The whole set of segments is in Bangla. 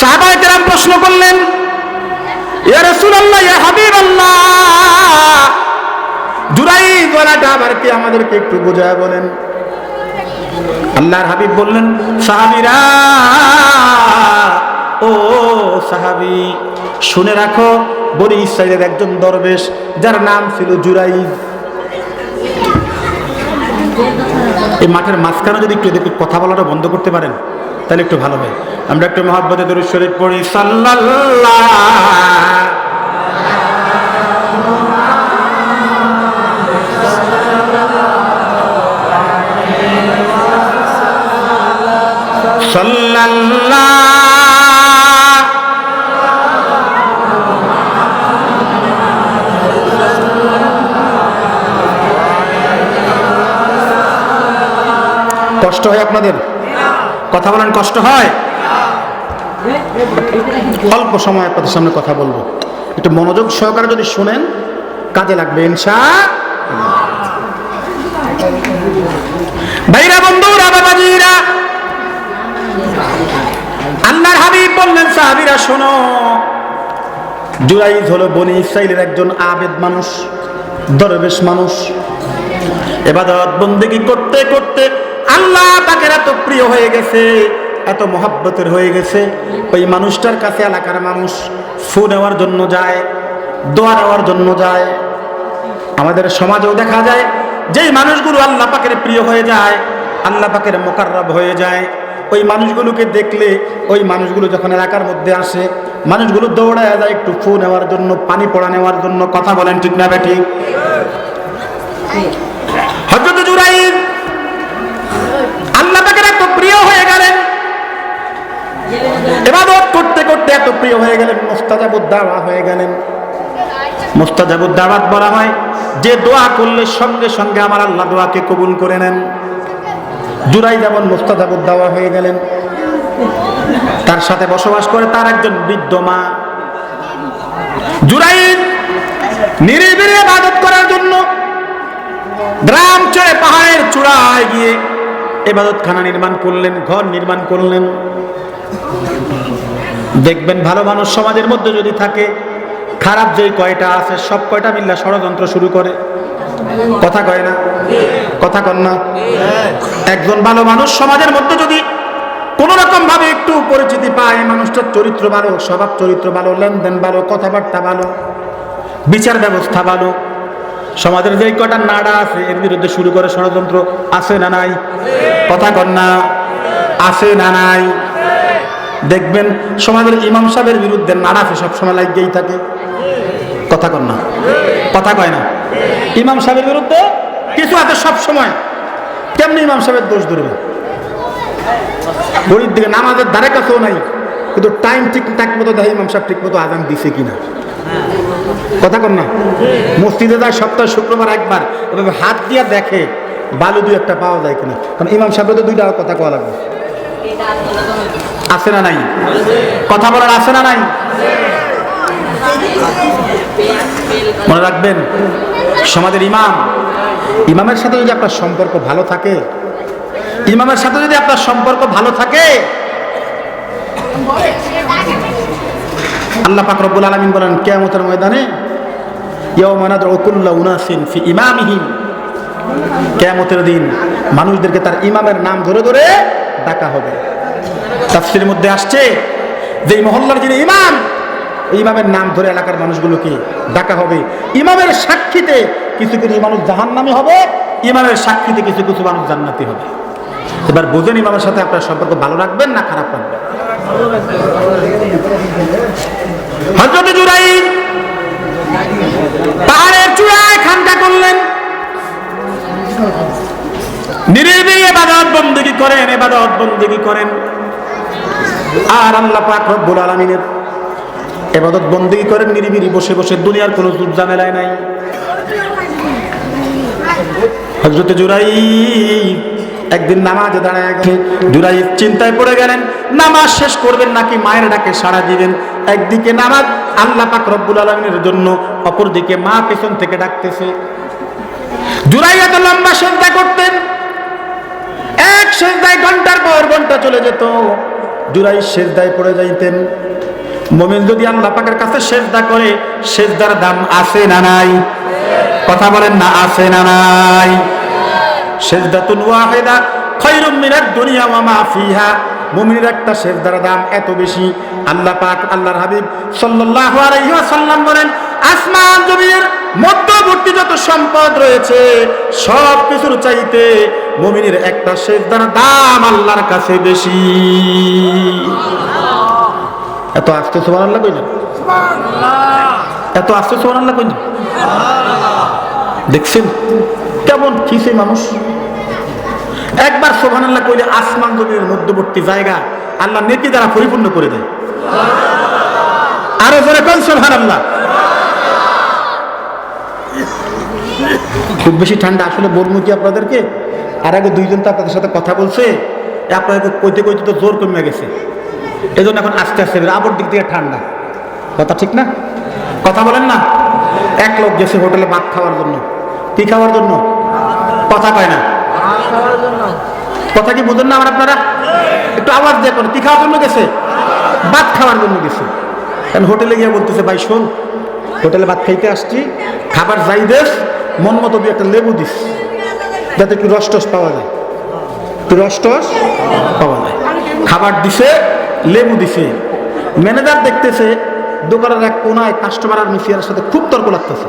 সাহাবায়ে কেরাম প্রশ্ন করলেন, ইয়া রাসূলুল্লাহ, ইয়া হাবিবাল্লাহ, জুরাইয ওয়ালাটা আবার কি, আমাদেরকে একটু বুঝায় বলেন। আল্লাহর হাবিব বললেন, সাহাবীরা, ও সাহাবী, শুনে রাখো, বনি ইসরাইলের একজন দরবেশ যার নাম ছিল জুরাইয। এই মাঠের মাঝখানে যদি একটু এদেরকে কথা বলাটা বন্ধ করতে পারেন তাহলে একটু ভালো হয়। আমরা একটু মহব্বতে দরুদ শরীফ পড়ি, সাল্লাল্লাহু কষ্ট হয় আপনাদের? কথা বলেন, কষ্ট হয়? অল্প সময় আপনাদের সামনে কথা বলবো, একটু মনোযোগ সহকারে যদি শুনেন কাজে লাগবে ইনশাআল্লাহ। ভাইরা, বন্ধুরা, বাবাজিরা, আল্লাহর হাবিব বললেন, সাহাবীরা শোনো, জুরাইয হলো বনি ইসরাইলের একজন আবেদ মানুষ, দরবেশ মানুষ। ইবাদত বন্দেগী করতে করতে আল্লাহ পাকের এত প্রিয় হয়ে গেছে, এত মহব্বতের হয়ে গেছে, ওই মানুষটার কাছে এলাকার মানুষ ফু নেওয়ার জন্য যায়, দোয়া নেওয়ার জন্য যায়। আমাদের সমাজেও দেখা যায় যেই মানুষগুলো আল্লাহ পাকের প্রিয় হয়ে যায়, আল্লাহ পাকের মুকাররব হয়ে যায়, ওই মানুষগুলোকে দেখলে, ওই মানুষগুলো যখন এলাকার মধ্যে আসে, মানুষগুলো দৌড়ায় যায় একটু ফু নেওয়ার জন্য, পানি পড়া নেওয়ার জন্য। কথা বলেন ঠিক না বেঠিক? হযরত জুরাইয আল্লাহ পাকের এত প্রিয় হয়ে গেলেন, ইবাদত করতে করতে এত প্রিয় হয়ে গেলেন, মুস্তাজাবুদ দাওয়া হয়ে গেলেন। মুস্তাজাবুদ দাওয়াত বলা হয় যে দোয়া করলে সঙ্গে সঙ্গে আমার আল্লাহ দোয়াকে কবুল করে নেন। জুরাইয যেমন মুস্তাজাবুদ দাওয়া হয়ে গেলেন। তার সাথে বসবাস করে তার একজন বৃদ্ধ মা। জুরাইয নিরিবিলি ইবাদত করার জন্য গ্রাম ছেড়ে পাহাড়ের চূড়ায় গিয়ে ইবাদতখানা নির্মাণ করলেন, ঘর নির্মাণ করলেন। দেখবেন ভালো মানুষ সমাজের মধ্যে যদি থাকে, খারাপ যেই কয়টা আছে সব কয়টা মিল্লা ষড়যন্ত্র শুরু করে। কথা কয় না? কথা কন না? একজন ভালো মানুষ সমাজের মধ্যে যদি কোন রকম ভাবে একটু পরিচিতি পায়, মানুষটার চরিত্র ভালো, স্বভাব চরিত্র ভালো, লেনদেন ভালো, কথাবার্তা ভালো, বিচার ব্যবস্থা ভালো, সমাজের যেই কয়টা নাড়া আছে এর বিরুদ্ধে শুরু করে ষড়যন্ত্র। আছে না নাই? কথা কন না? আছে না নাই? দেখবেন সমাজের ইমাম সাহেবের বিরুদ্ধে নাড়াফে সবসময় লাগিয়েই থাকে। কথা কন না? কথা কয় না? ইমাম সাহেবের বিরুদ্ধে কিছু আছে সব সময়। কেমনি ইমাম সাহেবের দোষ ধরবে? গরিব দিকে নামাজের ধারে কাছেও নাই, কিন্তু টাইম ঠিক মতো দেখে ইমাম সাহেব ঠিক মতো আজান দিছে কিনা। কথা কন না? মসজিদে যায় সপ্তাহে শুক্রবার একবার, এভাবে হাত দিয়া দেখে বালু দুই একটা পাওয়া যায় কিনা, কারণ ইমাম সাহেবের তো দুইটা কথা কওয়া লাগবে। আছে না নাই? কথা বলার আছে না নাই? মনে রাখবেন, সমাজের ইমামের সাথে যদি আপনার সম্পর্ক ভালো থাকে, ইমামের সাথে যদি আপনার সম্পর্ক ভালো থাকে, আল্লাহ পাক রব্বুল আলামিন বলেন কিয়ামতের ময়দানে, ইয়াওমা নাদউ কুল্লা উনাসিন ফি ইমামিহিম, কিয়ামতের দিন মানুষদেরকে তার ইমামের নাম ধরে ধরে ডাকা হবে। তাফসীরের মধ্যে আসছে যে মহল্লার যিনি ইমাম, ওই ইমামের নাম ধরে এলাকার মানুষগুলোকে ডাকা হবে। ইমামের সাক্ষীতে কিছু কিছু মানুষ জাহান্নামী হবে, ইমামের সাক্ষীতে কিছু কিছু মানুষ জান্নাতি হবে। এবার বুঝেন ইমামের সাথে আপনার সম্পর্ক ভালো রাখবেন না খারাপ রাখবেন। হযরত জুরাইয পাহাড়ের চূড়ায় খানকা করলেন, নিরিবিলি ইবাদত বন্দেগী করেন। আর আল্লাহ পাক রব্বুল আলামিনের ইবাদত বন্দেগী করেন নিরিবিলি বসে বসে, দুনিয়ার কোনো ঝামেলায় নাই। হযরত জুরাইয একদিন নামাজে দাঁড়ায় গেলেন। জুরাইয চিন্তায় পড়ে গেলেন, নামাজ শেষ করবেন নাকি মায়ের ডাকে সাড়া দিবেন। একদিকে নামাজ আল্লাহ পাক রব্বুল আলামিনের জন্য, অপরদিকে মা পেছন থেকে ডাকতেছে। জুরাইয এত লম্বা সিজদা করতেন, এক সিজদায় ঘন্টার পর ঘন্টা চলে যেত। জুরাইজ সিজদায় পড়ে যাইতেন। মুমিন যদি আল্লাহ পাকের কাছে সিজদা করে, সিজদার দাম আছে না নাই? কথা বলেন না, আছে না নাই? সিজদাতুন ওয়াহিদা খায়রুম মিনাদ দুনিয়া ওয়া মা ফিহা। মুমিনের একটা সিজদার দাম এত বেশি, আল্লাহ পাক আল্লাহর হাবিব সাল্লাল্লাহু আলাইহি ওয়াসাল্লাম বলেন, আসমান জমিনের মধ্যবর্তী যত সম্পদ রয়েছে সব কিছুর চাইতে মুমিনের একটা সিজদার দাম আল্লাহর কাছে বেশি। এত আস্তে সুবহানাল্লাহ কই না? এত আস্তে সুবহানাল্লাহ কই না? দেখছেন কেমন খিসে মানুষ। একবার সুবহানাল্লাহ কইলে আসমান জমিনের মধ্যবর্তী জায়গা আল্লাহ নেকি দ্বারা পরিপূর্ণ করে দেয়। আরো জোরে কোন সুবহানাল্লাহ। খুব বেশি ঠান্ডা আসলে বলবো কি আপনাদেরকে? আর আগে দুইজন তো আপনাদের সাথে কথা বলছে, আপনাদের কইতে কইতে তো জোর কমে গেছে, এই জন্য এখন আস্তে আস্তে আবর দিক থেকে ঠান্ডা। কথা ঠিক না? কথা বলেন না। এক লোক গেছে হোটেলে ভাত খাওয়ার জন্য। কি খাওয়ার জন্য? কথা কয় না। কথা কি বুঝেন না আমার আপনারা? একটু আওয়াজ দিয়ে কি খাওয়ার জন্য গেছে? ভাত খাওয়ার জন্য গেছে। কারণ হোটেলে গিয়ে বলতেছে, ভাই শোন, হোটেলে ভাত খাইতে আসছি, খাবার যাই দেশ মন মতো দিয়ে একটা লেবু দিস, যাতে একটু রস টস পাওয়া যায়, একটু রস টস পাওয়া যায়। খাবার দিছে, লেবু দিছে। ম্যানেজার দেখতেছে দোকানের এক কোনায় কাস্টমার আর মিসিয়ারের সাথে খুব তর্ক লাগতেছে।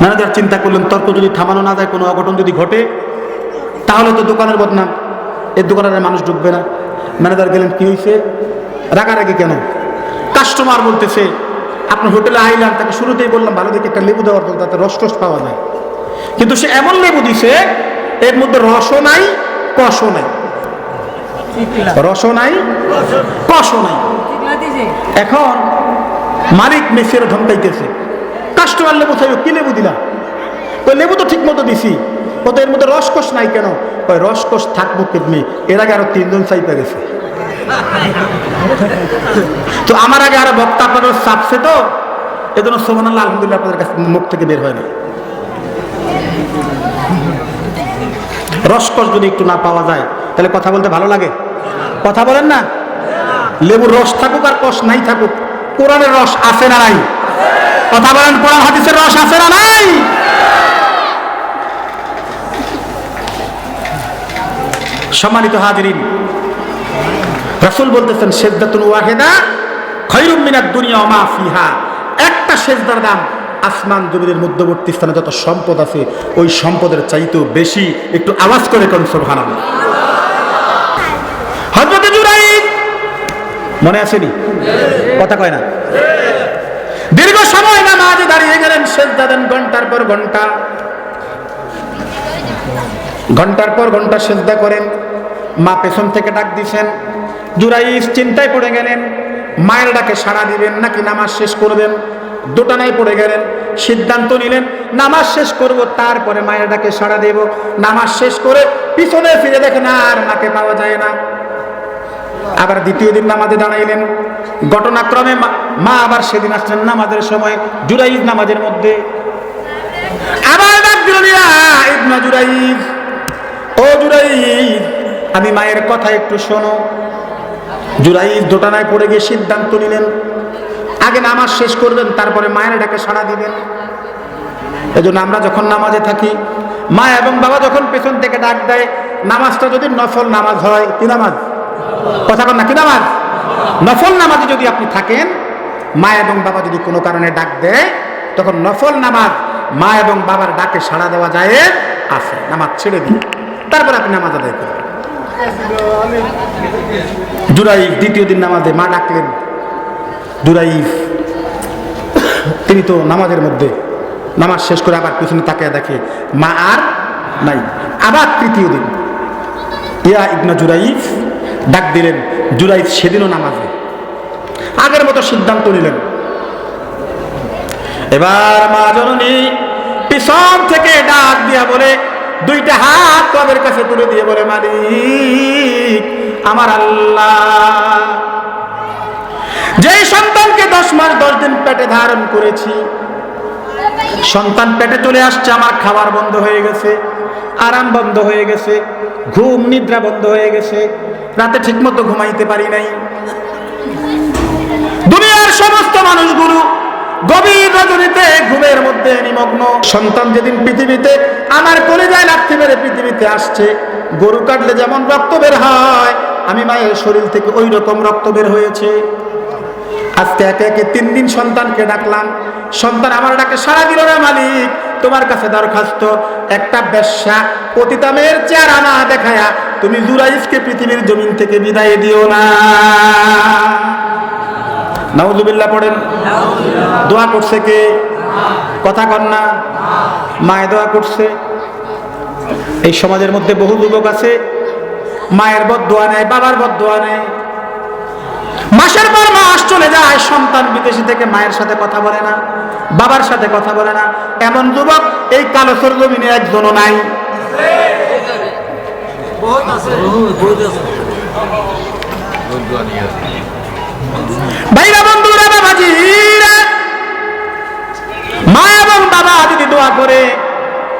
ম্যানেজার চিন্তা করলেন, তর্ক যদি থামানো না যায়, কোনো অঘটন যদি ঘটে, তাহলে তো দোকানের বদনাম, এই দোকানের মানুষ ঢুকবে না। ম্যানেজার গেলেন, কি হয়েছে, রাগারাগি কেন? কাস্টমার বলতেছে, আপনার হোটেলে আইলাম, তাকে শুরুতেই বললাম ভালো দেখে একটা লেবু দেওয়ার জন্য, তাতে রস টস পাওয়া যায়, কিন্তু সে এমন লেবু দিছে এর মধ্যে রসও নাই, কষও নাই। রসও নাই, কষও নাই। এখন মালিক মেসের ধমকাইতেছে, কাস্টমার লেবু চাইব, কি লেবু দিলাম? ওই লেবু তো ঠিক মতো দিছি, কত এর মধ্যে রসকস নাই কেন? ওই রসকস থাকবো কেমনি? এর আগে আরো 3 জন চাইপা গেছে। তো আমার আগে আরো বক্তা আপনাদের চাপছে, তো এজন্য সুবহানাল্লাহ আলহামদুলিল্লাহ আপনাদের কাছে মুখ থেকে বের হয় না। রসকস যদি একটু না পাওয়া যায় তাহলে কথা বলতে ভালো লাগে? কথা বলেন না। লেবুর রস থাকুক আর কষ নাই থাকুক, কোরআনের রস আছে না নাই? কথা বলেন, কোরআন হাদিসের রস আছে না নাই? সম্মানিত হাজিরিন, রাসূল বলতেছেন, সিজদাতুন ওয়াহিদা খায়রুম মিনাদ দুনিয়া ওয়া মা ফিহা। একটা সিজদার দাম আসমান জমিনের মধ্যবর্তী স্থানে যত সম্পদ আছে ওই সম্পদের চাইতেও বেশি। একটু আওয়াজ করে কোন সুবহানাল্লাহ। হযরত জুরাইজ মনে আসেনি? কথা কয় না। দীর্ঘ সময় নামাজে দাঁড়িয়ে গেলেন, সিজদা দেন ঘন্টার পর ঘন্টা, ঘন্টার পর ঘন্টা সিজদা করেন। মা পেছন থেকে ডাক দিছেন। জুরাইজ চিন্তায় পড়ে গেলেন, মায়ের ডাকে সাড়া দিবেন নাকি নামাজ শেষ করবেন। দুটানায় পড়ে গেলেন। সিদ্ধান্ত নিলেন, নামাজ শেষ করব, তারপরে মায়ের ডাকে সাড়া দেব। নামাজ শেষ করে পিছনে ফিরে দেখেন আর মাকে পাওয়া যায় না। আবার দ্বিতীয় দিন নামাজে দাঁড়াইলেন। ঘটনাক্রমে মা আবার সেদিন আসলেন নামাজের সময়, জুরাইজ নামাজের মধ্যে। আবার ডাক দিল, ইবনা জুরাইজ, ও জুরাইজ, আমি মায়ের কথা একটু শোনো। জুরাইজ দোটানায় পড়ে গিয়ে সিদ্ধান্ত নিলেন, আগে নামাজ শেষ করবেন, তারপরে মায়ের ডাকে সাড়া দিবেন। এজন্য আমরা যখন নামাজে থাকি, মা এবং বাবা যখন পেছন থেকে ডাক দেয়, নামাজটা যদি নফল নামাজ হয়, কি নামাজ? কথা বল না, কি নামাজ? নফল নামাজে যদি আপনি থাকেন, মা এবং বাবা যদি কোনো কারণে ডাক দেয়, তখন নফল নামাজ মা এবং বাবার ডাকে সাড়া দেওয়া যায় আছে। নামাজ ছেড়ে দিন, তারপর আপনি নামাজ আদায় করেন। জুরাইজ দ্বিতীয় দিন নামাজে মা ডাকলেন। জুরাইজ তিনি তো নামাজের মধ্যে, নামাজ শেষ করে আবার পিছনে তাকিয়ে দেখে মা আর নাই। আবার তৃতীয় দিন, ইয়া ইবনা জুরাইজ ডাক দিলেন। জুরাইজ সেদিনও নামাজে আগের মতো সিদ্ধান্ত নিলেন। এবার মা জননী পিছন থেকে ডাক দিয়া বলে, দুইটা হাত কবের কাছে তুলে দিয়ে বলে, মালিক আমার আল্লাহ, যেই সন্তানকে 10 মাস 10 দিন পেটে ধারণ করেছি, সন্তান পেটে চলে আসছে, আমার খাবার বন্ধ হয়ে গেছে, আরাম বন্ধ হয়ে গেছে, ঘুম নিদ্রা বন্ধ হয়ে গেছে, রাতে ঠিক মতো ঘুমাইতে পারি নাই। দুনিয়ার সমস্ত মানুষগুলো গভীর রজনীতে ঘুমের মধ্যে নিমগ্ন। সন্তান যেদিন পৃথিবীতে আমার কলিজায় লাথি মেরে পৃথিবীতে আসছে, গরু কাটলে যেমন রক্ত বের হয়, আমি মায়ের শরীর থেকে ওই রকম রক্ত বের হয়েছে। আজকে একে একে 3 দিন সন্তানকে ডাকলাম, সন্তান আমার ডাকে সাড়া দিল না। মালিক, তোমার কাছে দরখাস্ত, একটা বেশ্যা পতিতামের চেহারা না দেখায়া তুমি জুরাইজকে পৃথিবীর জমিন থেকে বিদায় দিও না। নাউজুবিল্লাহ পড়েন। দোয়া করছে কে? কথা কন না। মায়ে দোয়া করছে। এই সমাজের মধ্যে বহু যুবক আছে মায়ের বদদোয়া নেয়, বাবার বদদোয়া নেয়। মাসের পর মাস চলে যায়, সন্তান বিদেশি থেকে মায়ের সাথে কথা বলে না, বাবার সাথে কথা বলে না। এমন যুবক এই কালসর জমিনে একজনও নাই। ভাইরা, বন্ধুরা, বাবাজিরা, মা এবং বাবা যদি দোয়া করে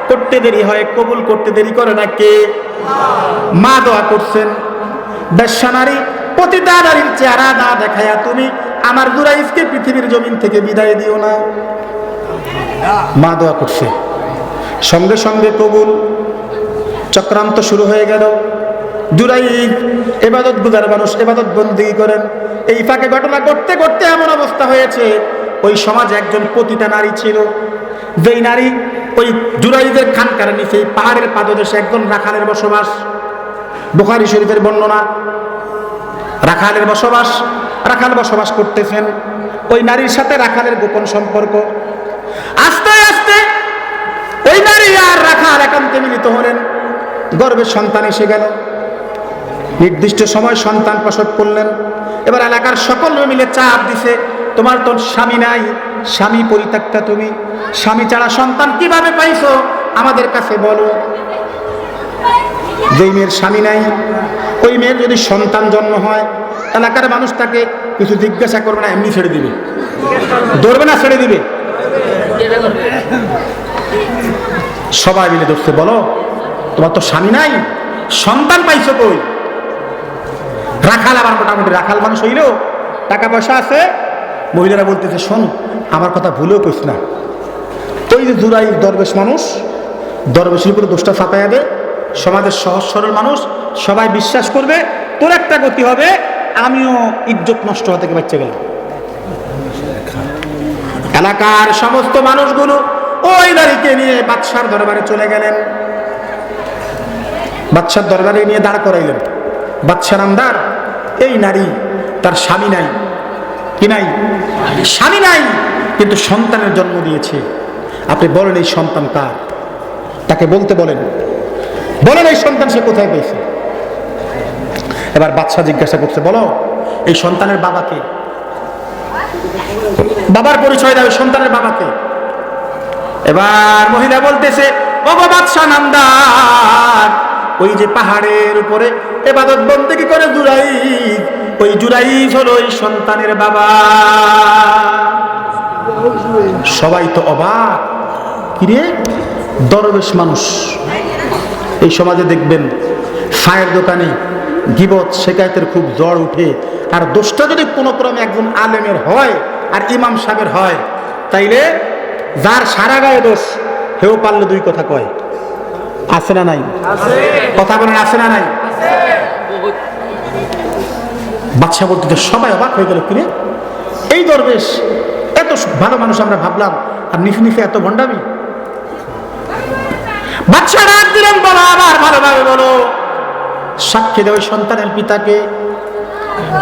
করতে দেরি হয়, কবুল করতে দেরি করে না কে? মা দোয়া করছেন, বেশ্যা নারী পতিতা নারীর চেহারা না দেখায়া তুমি আমার জুরাইজকে পৃথিবীর জমিন থেকে বিদায় দিও না। মা দোয়া করছে, সঙ্গে সঙ্গে কবুল। চক্রান্ত শুরু হয়ে গেল। জুরাইজ ইবাদত গুজার মানুষ, ইবাদত বন্দেগী করেন। এই ফাঁকে ঘটনা করতে করতে এমন অবস্থা হয়েছে, ওই সমাজে একজন পতিতা নারী ছিল, যেই নারী ওই জুরাইজের খানকার নিচে পাহাড়ের পাদদেশে একজন রাখালের বসবাস। বুখারী শরীফের বর্ণনা, রাখালের বসবাস, রাখাল বসবাস করতেছেন। ওই নারীর সাথে রাখালের গোপন সম্পর্ক। আস্তে আস্তে ওই নারী আর রাখাল একান্তে মিলিত হলেন। গর্ভের সন্তান এসে গেল। নির্দিষ্ট সময় সন্তান প্রসব করলেন। এবার এলাকার সকল মিলে চাপ দিছে, তোমার তো স্বামী নাই, স্বামী পরিত্যক্তা, তুমি স্বামী ছাড়া সন্তান কিভাবে পাইছো আমাদের কাছে বলো। যেই মেয়ের স্বামী নাই, ওই মেয়ের যদি সন্তান জন্ম হয়, এলাকার মানুষ তাকে কিছু জিজ্ঞাসা করবে না, এমনি ছেড়ে দিবে। ধরবে না, ছেড়ে দিবে। সবাই মিলে ধরছে, বলো তোমার তো স্বামী নাই, সন্তান পাইছো কই? রাখাল আবার মোটামুটি রাখাল মানুষ হইলেও টাকা পয়সা আছে। মহিলারা বলতেছে, শোন আমার কথা ভুলেও কইস না। ওই যে জুরাইজ দরবেশ মানুষ, দরবেশের উপরে দোষটা চাপাইয়া দে, সমাজের সহজ সরল মানুষ সবাই বিশ্বাস করবে, তোর একটা গতি হবে, আমিও ইজ্জত নষ্ট হওয়া থেকে বাঁচতে গেলাম। এলাকার সমস্ত মানুষগুলো ওই নারীকে নিয়ে বাদশার দরবারে চলে গেলেন। বাদশার দরবারে নিয়ে দাঁড় করাইলেন। বাদশার আমদার, এই নারী তার স্বামী নাই, কি নাই? স্বামী নাই, কিন্তু সন্তানের জন্ম দিয়েছে। আপনি বলেন এই সন্তান কার? তাকে বলতে বলেন, বলেন এই সন্তান সে কোথায় পেয়েছে? এবার বাদশা জিজ্ঞাসা করছে, বলো এই সন্তানের বাবাকে, বাবার পরিচয় দাও, সন্তানের বাবাকে। এবার মহিলা বলতেছে, বাবা বাদশা নামদার, ওই যে পাহাড়ের উপরে ইবাদত বন্দেগী করে জুরাইজ, ওই জুরাইজ হলো ওই সন্তানের বাবা। সবাই তো অবাক, কিরে দরবেশ মানুষ। এই সমাজে দেখবেন চায়ের দোকানে গীবত শেকায়তের খুব জ্বর উঠে, আর দোষটা যদি কোনো ক্রমে একজন আলেমের হয় আর ইমাম সাহেবের হয়, তাইলে যার সারা গায়ে দোষ, হেও পারলে দুই কথা কয়। আছে না নাই? কথা বলেন, আছে না নাই? বাদশা বলতে সবাই অবাক হয়ে গেল, কিরে এই দরবেশ এত ভালো মানুষ আমরা ভাবলাম, আর নিফে নিফে এত ভণ্ডামি। বাদশা ডাক দিলেন, বলো আবার ভালোভাবে বলো, সাক্ষী দেওয়া সন্তানের পিতাকে।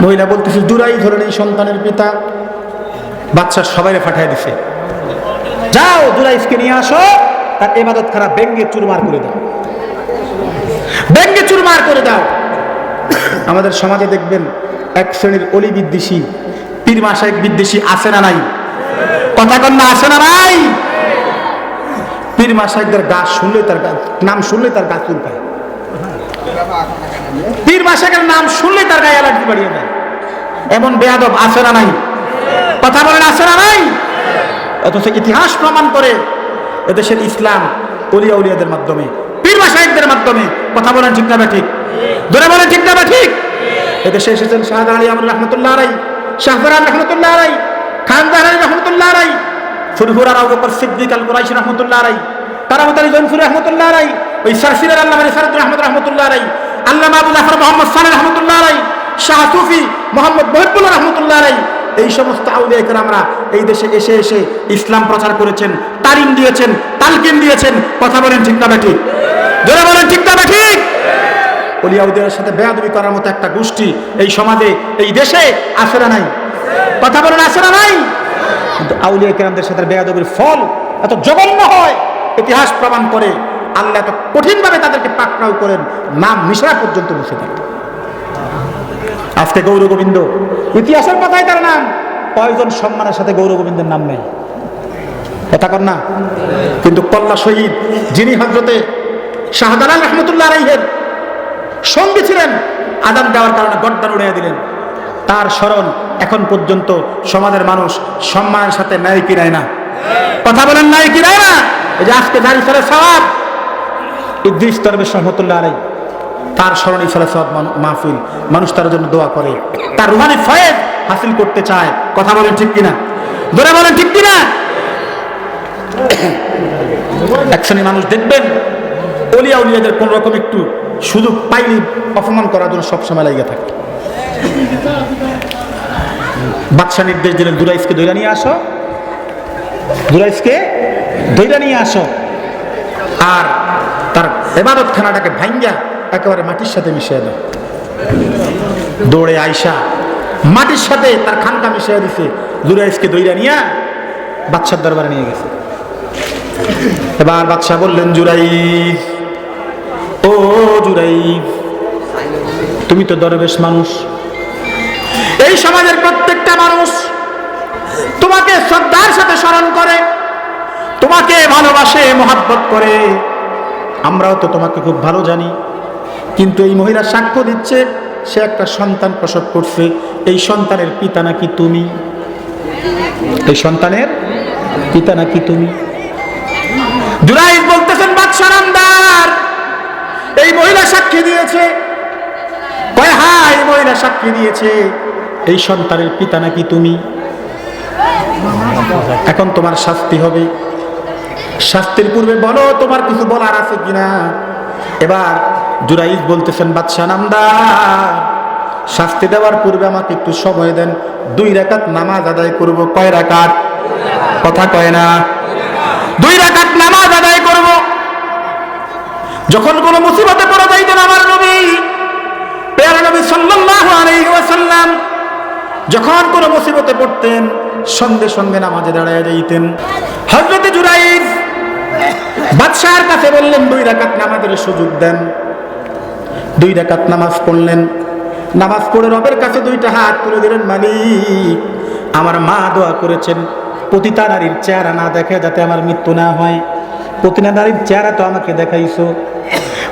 মহিলা বলতেছে, জুরাইজ হলেন এই সন্তানের পিতা। বাদশা সবাইরে পাঠিয়ে দিছে, যাও জুরাইজকে নিয়ে আসো, তার ইবাদত খানা ব্যঙ্গে চুরমার করে দাও, ব্যঙ্গে চুরমার করে দাও। আমাদের সমাজে দেখবেন এক শ্রেণীর অলি বিদ্বেষী, পীর মাশায়েখ বিদ্বেষী আছে না নাই? কথা কন না, আছে না নাই? পীর মাশায়েখদের গাছ শুনলে, তার নাম শুনলে তার গা চুলকায়। পীর মাশায়েখের নাম শুনলে তার গায়ে অ্যালার্জি বাড়িয়ে দেয়। এমন বেয়াদব আছে না নাই? কথা বলেন, আছে না নাই? অথচ ইতিহাস প্রমাণ করে এদেশের ইসলাম অলিয়া উলিয়াদের মাধ্যমে, পীর মাশায়েখদের মাধ্যমে কথা বলেন ঠিক না ঠিক? ধরে বলেন ঠিক না ঠিক? এদেশে এসেছেন শাহাদ আলী আমর রহমতুল্লাহ আলাই, শাহফরান রহমতুল্লাহ আলাই, খানদান আলী রহমতুল্লাহ আলাই, ফুরফুরার আবু বকর সিদ্দিক আল কুরাইশি রহমতুল্লাহ আলাই, কারামত আলী জৈনপুরি রহমতুল্লাহ আলাই, ওই সারসিরের আল্লামা রিসালাত আহমদ রহমতুল্লাহ আলাই, আল্লামা আবু জাফর মোহাম্মদ সালেহ রহমতুল্লাহ আলাই, শাহ সুফি মোহাম্মদ মহিবুল্লাহ রহমতুল্লাহ আলাই, এই সমস্ত আউলিয়া কেরামরা এই দেশে এসে এসে ইসলাম প্রচার করেছেন, তালিম দিয়েছেন, তালকিন দিয়েছেন। কথা বলেন ঠিক না ঠিক? জোরে বলেন ঠিক না ঠিক? ওলিয়াউদের সাথে বেয়াদবি করার মতো একটা গোষ্ঠী এই সমাজে, এই দেশে আছে না নাই? কথা বলেন আছে না নাই? কিন্তু আউলিয়া কেরামদের সাথে বেয়াদবির ফল এত জঘন্য হয়, ইতিহাস প্রমাণ করে। আল্লাহ এত কঠিনভাবে তাদেরকে পাকড়াও করেন, নাম মিশরা পর্যন্ত মুছে দেন। আজকে গৌর গোবিন্দ ইতিহাসের পাতায় তার নাম, কয়জন সম্মানের সাথে গৌর গোবিন্দের নাম নেই? কথা কর না? কিন্তু কল্লা শহীদ যিনি হযরতে শাহজালাল রহমতুল্লাহ আলাইহির সঙ্গী ছিলেন, আযান দেওয়ার কারণে গর্দান উড়িয়ে দিলেন, তার স্মরণ এখন পর্যন্ত সমাজের মানুষ সম্মানের সাথে নেয় কি নেয় না? কথা বলেন নাই কি নেয় না? এই যে আজকে জারি চলে সওয়াব ইদ্রিস দরবেশ রহমতুল্লাহ আলাইহি, তার স্মরণে চলে সওয়াব মাহফিল, মানুষ তার জন্য দোয়া করে, তার রুহানি ফয়েজ হাসিল করতে চায়। কথা বলেন ঠিক কিনা? ধরে বলেন ঠিক কিনা? এক শ্রেণীর মানুষ দেখবেন ওলিয়া উলিয়াদের কোন রকম একটু সুযোগ পাইলে অপমান করার জন্য সবসময় লাগিয়ে থাকে। বাদশা নির্দেশ দিলেন, দুরাইসকে ধইরা নিয়ে আসো, দুরাইসকে ধইরা নিয়ে আসো, আর তার ইবাদতখানাটাকে ভাঙ্গা একেবারে মাটির সাথে মিশিয়ে দাও। দৌড়ে আইসা মাটির সাথে তার খানকা মিশিয়ে দিছে, দুরাইসকে ধইরা নিয়ে বাদশার দরবারে নিয়ে গেছে। এবার বাদশা বললেন, জুরাইস, ও জুরাইস, তুমি তো দরবেশ মানুষ, এই সমাজের প্রত্যেকটা মানুষ তোমাকে শ্রদ্ধার সাথে স্মরণ করে, তোমাকে ভালোবাসে, মহব্বত করে, আমরাও তো তোমাকে খুব ভালো জানি। কিন্তু এই মহিলা সাক্ষ্য দিচ্ছে সে একটা সন্তান প্রসব করছে, এই সন্তানের পিতা নাকি তুমি, এই সন্তানের পিতা নাকি তুমি। জুরাইস বলতেছেন, বাদশাহ নামদার, এই মহিলা সাক্ষী দিয়েছে। কয় হ্যাঁ, এই মহিলা সাক্ষী দিয়েছে, এই সন্তানের পিতা নাকি তুমি। এখন তোমার শাস্তি হবে, শাস্তির পূর্বে বলো তোমার কিছু বলার আছে কিনা। এবার জুরাইস বলতেছেন, বাদশাহ নামদার, শাস্তি দেওয়ার পূর্বে আমাকে একটু সময় দেন, 2 রাকাত নামাজ আদায় করব। কয় রাকাত? কথা কয় না। 2 রাকাত নামাজ আদায় করব। যখন কোনো মুসিবতে পড়ে যাইতেন আমার নবী, প্যারা নবী সাল্লাল্লাহু আলাইহি ওয়াসাল্লাম যখন কোনো মুসিবতে পড়তেন সঙ্গে সঙ্গে নামাজে দাঁড়ায় যাইতেন। হযরত জুরাইস বাদশার কাছে বললেন, 2 রাকাত নামাজের সুযোগ দেন। 2 রাকাত নামাজ পড়লেন, নামাজ পড়ে রবের কাছে 2টা হাত তুলে দিলেন, মালিক, আমার মা দোয়া করেছেন পতিতা নারীর চেহারা না দেখে যাতে আমার মৃত্যু না হয়। পতিতা নারীর চেহারা তো আমাকে দেখাইছো,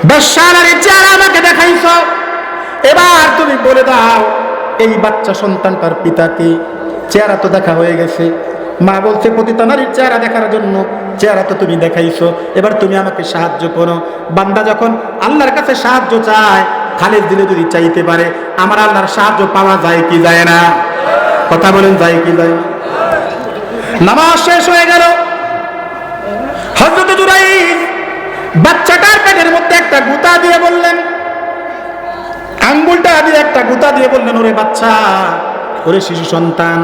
বেশ্যা নারীর চেহারা আমাকে দেখাইছো, এবার তুমি বলে দাও এই বাচ্চা সন্তানটার পিতাকে। চেহারা তো দেখা হয়ে গেছে, মা বলছে পতিতা নারীর চেহারা দেখার জন্য, চেহারা তো তুমি দেখাইছো, এবার তুমি আমাকে সাহায্য করো। বান্দা যখন আল্লাহর কাছে সাহায্য চায়, খালেদ দিলে যদি চাইতে পারে, আমার আল্লাহর সাহায্য পাওয়া যায় কি যায় না? কথা বলেন, যায় কি যায়? নামাজ শেষ হয়ে গেল। হযরত জুরাইস বাচ্চাটার পেটের মধ্যে একটা গুতা দিয়ে বললেন, আঙ্গুলটা দিয়ে একটা গুতা দিয়ে বললেন, ওরে বাচ্চা, ওরে শিশু সন্তান,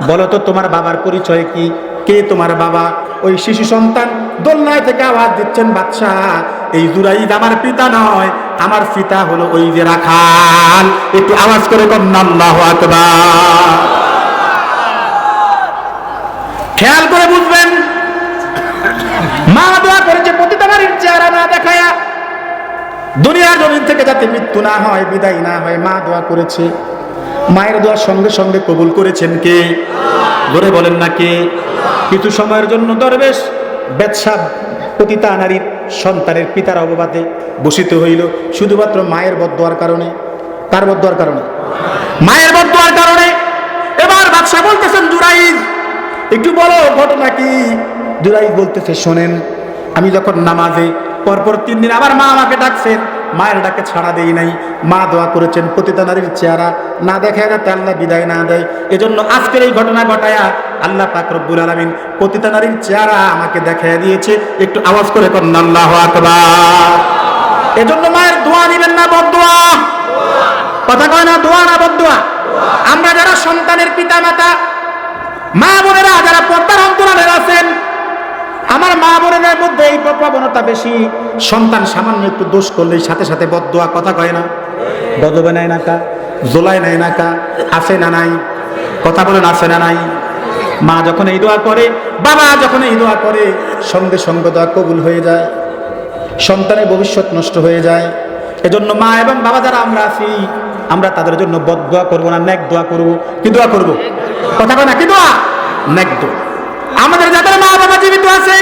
বলো তো তোমার বাবার পরিচয় কি? কে তোমার বাবা? ওই শিশু সন্তান দোলনায় থেকে আওয়াজ দিচ্ছেন, বাচ্চা, এই জুরাইদ আমার পিতা নয়, আমার পিতা হলো ওই যে রাখাল। একটু আওয়াজ করে কন্যা আল্লাহু আকবার। খেয়াল করে বুঝবেন, মা দোয়া করেছে পতিতা নারীর চেহারা না দেখায়া, দুনিয়ার জমিন থেকে যাতে মৃত্যু না হয়, বিদায় না হয়, মা দোয়া করেছে। মায়ের দোয়া সঙ্গে সঙ্গে কবুল করেছেন কে? ধরে বলেন না কে? কিছু সময়ের জন্য দরবেশ বেশ্যা পতিতা নারীর সন্তানের পিতার অববাদে বসিত হইল, শুধুমাত্র মায়ের বদদোয়ার কারণে। তার বদদোয়ার কারণে, মায়ের বদদোয়ার কারণে। এবার বাদশা বলতেছেন, জুরাইস, একটু বলো ঘটনা কি? জুরাইস বলতেছে, শোনেন, আমি যখন নামাজে পরপর 3 দিন আবার মা আমাকে ডাকছেন, মায়ের ডাকে ছাড়া দেই নাই। মা দোয়া করেছেন পতিতা নারীর চেহারা না দেখা যাতে আল্লাহ বিদায় না দেয়। এজন্য আজকের এই ঘটনা ঘটায়া আল্লাহ পাক রব্বুল আলামিন পতিতা নারীর চেহারা আমাকে দেখাইয়া দিয়েছে। একটু আওয়াজ করে করেন আল্লাহু আকবার। এজন্য মায়ের দোয়া নিবেন না বদদোয়া। কথা কয় না, দোয়া না বদদোয়া। আমরা যারা সন্তানের পিতা মাতা, মা বোনেরা যারা পর্দার অন্তরালের আছেন, আমার মা বোনের মধ্যে এই প্রবণতা বেশি। সন্তান সামান্য একটু দোষ করলেই সাথে সাথে বদদোয়া। কথা কয় না, বদবে নাই না কা, জোলাই নাই না কা, আছে না নাই? কথা বলেন আছে না নাই? মা যখন এই দোয়া করে, বাবা যখন এই দোয়া করে, সঙ্গে সঙ্গে দোয়া কবুল হয়ে যায়, সন্তানের ভবিষ্যৎ নষ্ট হয়ে যায়। এজন্য মা এবং বাবা যারা আমরা আছি, আমরা তাদের জন্য বদদোয়া করবো না, নেক দোয়া করবো। কি দোয়া করবো? কথা কয় না, কি দোয়া? নেক দোয়া। আমাদের যাদের মা বাবা জীবিত আছে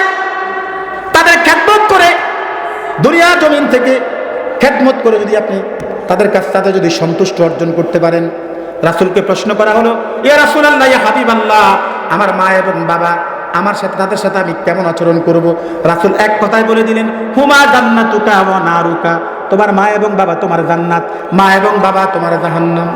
তাদের খেদমত করে, দুনিয়া জমিন থেকে খেদমত করে যদি আপনি তাদের কাছ থেকে যদি সন্তুষ্ট অর্জন করতে পারেন। রাসূলকে প্রশ্ন করা হলো, ইয়া রাসূলুল্লাহ, ইয়া হাবিবাল্লাহ, আমার মা এবং বাবা, আমার সাথে তাদের সাথে আমি কেমন আচরণ করব? রাসূল এক কথায় বলে দিলেন, হুমা জান্নাতুকা ওয়া নারুকা, তোমার মা এবং বাবা তোমার জান্নাত, মা এবং বাবা তোমার জাহান্নাম।